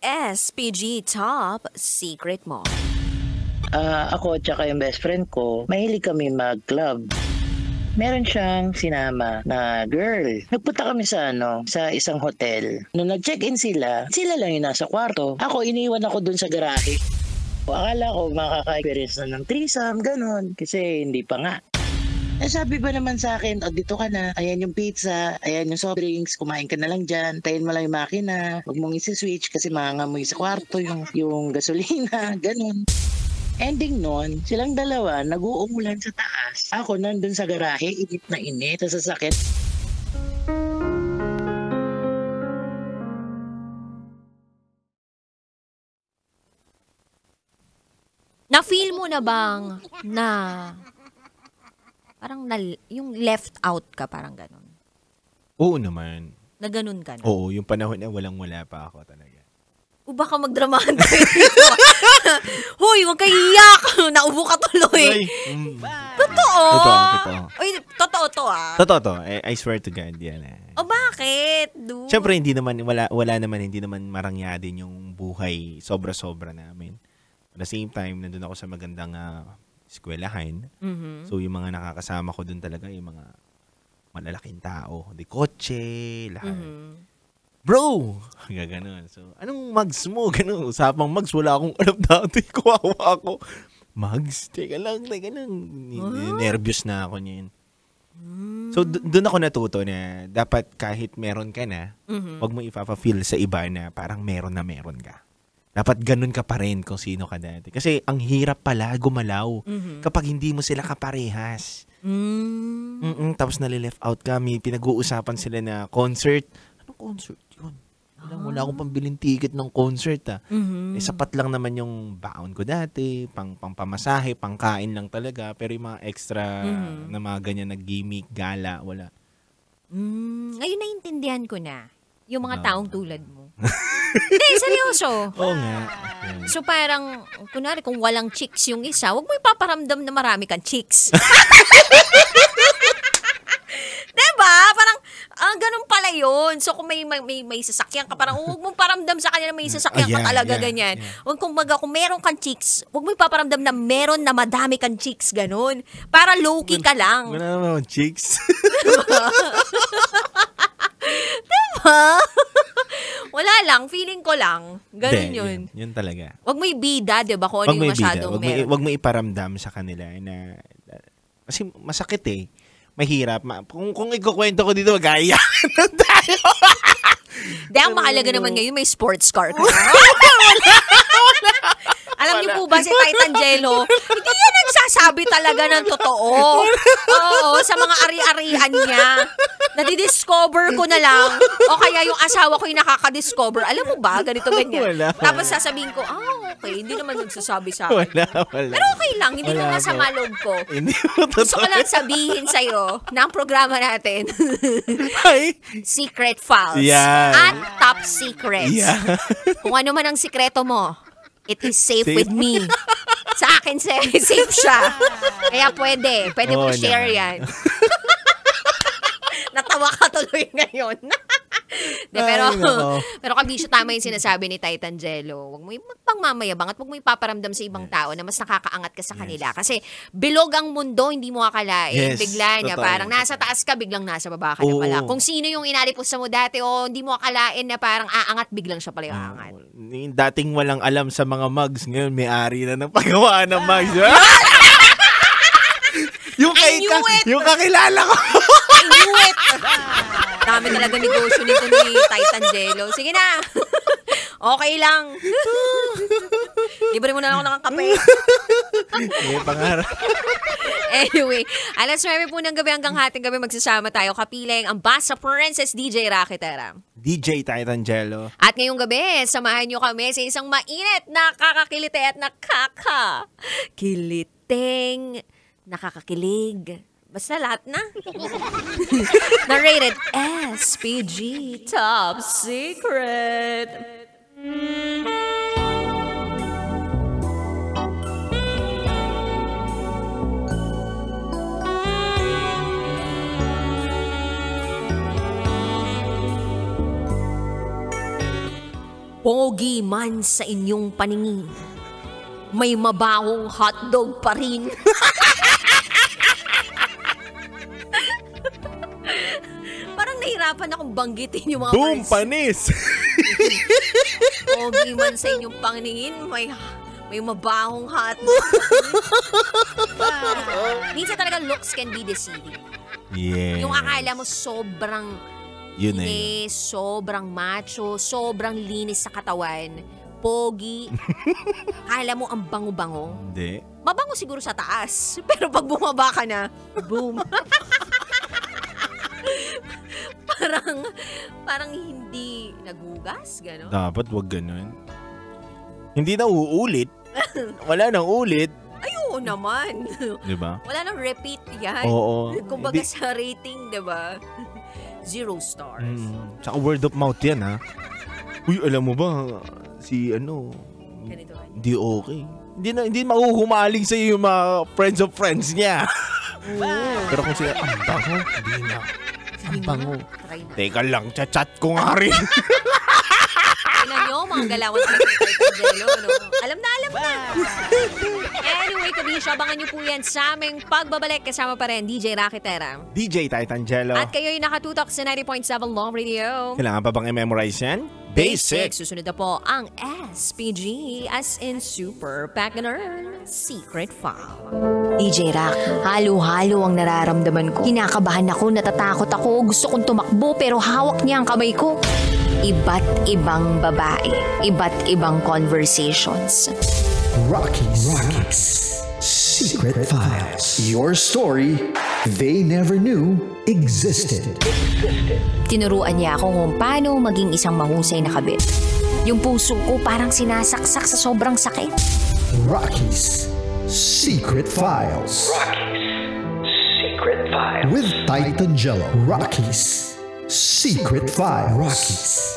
SPG Top Secret mo. Ako at saka yung best friend ko, mahilig kami mag-club. Meron siyang sinama na girl. Nagpunta kami sa isang hotel. Nung nag-check-in sila lang yung nasa kwarto. Ako, iniwan ako dun sa garahe. Akala ko makaka-experience na ng threesome, ganun. Kasi hindi pa nga. Sabi ba naman sa akin, dito ka na, ayan yung pizza, ayan yung soft drinks, kumain ka na lang dyan, tayin mo lang yung makina, huwag mong isi-switch kasi mangangamoy sa kwarto yung gasolina, ganun. Ending nun, silang dalawa nag-uumulan sa taas. Ako nandun sa garahe, init na init, sa sasakyan. Na-feel mo na bang na parang yung left out ka, parang ganun? Oo naman. Na ganun ka na? Oo, yung panahon na walang-wala pa ako talaga. O baka magdramahan tayo dito. Hoy, huwag kayo iyak! Naubo ka tuloy. Totoo. Uy, totoo to Totoo to. I swear to God, yan. O bakit? Dude? Siyempre, wala naman, hindi naman marangya din yung buhay sobra-sobra namin. At the same time, nandun ako sa magandang eskwelahan. Mm-hmm. So, yung mga nakakasama ko dun talaga, yung mga malalaking tao. Di kotse, lahat. Mm-hmm. Bro! Gaganon. So, anong mags mo? Ganun. Usapang mags, wala akong alam dati. Kuwawa ako. Mags? Teka lang. Nervous na ako niyan. So, doon ako natuto na dapat kahit meron ka na, wag mo ipapa-feel sa iba na parang meron ka. Dapat ganun ka pa rin kung sino ka dati. Kasi ang hirap pala gumalaw kapag hindi mo sila kaparehas. Tapos nalileft out ka. May pinag-uusapan sila na concert. Anong concert yun? Wala akong pambiling ticket ng concert. Sapat lang naman yung baon ko dati. Pang pamasahe, pang kain lang talaga. Pero yung mga extra na mga ganyan na gimmick, gala, wala. Ngayon naintindihan ko na. Yung mga taong tulad mo. Hindi, seryoso. Oo nga. So parang, kunwari kung walang chicks yung isa, huwag mo ipaparamdam na marami kang chicks. Diba? Parang, ganun pala yun. So kung may sasakyan ka, parang huwag mong paramdam sa kanya na may sasakyan ka talaga, ganyan. Huwag kung meron kang chicks, huwag mo ipaparamdam na meron na madami kang chicks, ganun. Para low-key ka lang. Wala naman chicks. Diba? Wala lang, feeling ko lang. Ganun yun. Yun talaga. Wag mo ibida, diba? Kung ano yung masyadong meron. Wag mo iparamdam sa kanila na kasi masakit eh. Mahirap. Kung ikukwento ko dito, gaya tayo. Di, ang mahalaga naman ngayon, may sports car ka. Alam niyo po ba si Titan Jello, hindi yan nagsasabi talaga ng totoo. Oo, sa mga ari-arian niya. Nadidiscover ko na lang. O kaya yung asawa ko yung nakaka-discover. Alam mo ba, ganito ganyan. Wala. Tapos sasabihin ko, okay, hindi naman nagsasabi sa akin. Wala. Pero okay lang, hindi mo masama loob ko. Hindi mo totoo. Gusto ko lang sabihin sa'yo na ang programa natin, Secret Files. Yeah. At Top Secrets. Yeah. Kung ano man ang sikreto mo, it is safe with me. Sa akin, safe siya. Kaya pwede mo share yan. Natawa ka tuloy ngayon. Pero kabisyo tama yung sinasabi ni Titan Jello. Huwag mo magpangmamayabang at huwag mo ipaparamdam sa ibang tao na mas nakakaangat ka sa kanila. Kasi bilog ang mundo, hindi mo akalain. Bigla niya, parang nasa taas ka, biglang nasa baba ka na pala. Kung sino yung inalipos mo dati hindi mo akalain na parang aangat, biglang siya pala yung aangat. Dating walang alam sa mga mugs, ngayon may-ari na ng paggawa ng mugs. Yung kakilala ko. I knew it. Dami talaga negosyo nito ni Titan Jello. Sige na. Okay lang. Libre mo na ako ng kape. May pangarap. Anyway, alas 9 po ng gabi hanggang hating gabi magsasama tayo. Kapiling ang Basta Princess DJ Rakitera. DJ Titan Jello. At ngayong gabi, samahan nyo kami sa isang mainit, nakakakilite at nakakakiliting, nakakakilig. Basta lahat na. Na-rated SPG Top Secret. Pogi man sa inyong paningin, may mabahong hotdog pa rin. Parang nahirapan akong banggitin yung mga Boom, words. panis! Pogi man sa inyong paningin, may mabahong hotdog. Minsan talaga looks can be deceiving. Yes. Yung akala mo sobrang Yun na yun. linis, sobrang macho, sobrang linis sa katawan, pogi. Akala mo ang bango-bango. Hindi. Mabango siguro sa taas, pero pag bumaba ka na, boom. parang hindi nagugas, gano'n. Dapat wag ganun. Hindi na uulit. Wala nang ulit. Ayun naman. Diba? Wala nang repeat yan. Oo. Kumbaga Hindi- sa rating, diba? 0 stars. Tsaka word of mouth yan, ha? Uy, alam mo ba, si Ganito. hindi okay. Hindi mahuhumaling sa yung mga friends of friends niya. Pero kung sila, ang bango, hindi na. Ang bango. Try na. Teka lang, chat ko nga rin. Tingnan nyo, mga galawan sa Jello, no? Alam na. Anyway, kabisyo, abangan nyo po yan sa aming pagbabalik. Kasama pa rin, DJ Rakitera. DJ Titangelo. At kayo'y nakatutok sa 90.7 Love Radio. Kailangan pa bang i-memorize yan? Basic. Susunod na po ang SPG, as in Super Pagner Secret File. DJ Rak, halo-halo ang nararamdaman ko. Kinakabahan ako, natatakot ako, gusto kong tumakbo pero hawak niya ang kamay ko. Iba't ibang babae, iba't ibang conversations. Rockies. Secret Files. Your story they never knew existed. Tinuruan niya ako kung paano maging isang mahusay na kabit. Yung puso ko parang sinasaksak sa sobrang sakit. Rockies. Secret Files. Secret Files. With Titangelo. Rockies. Secret Files. Rockies.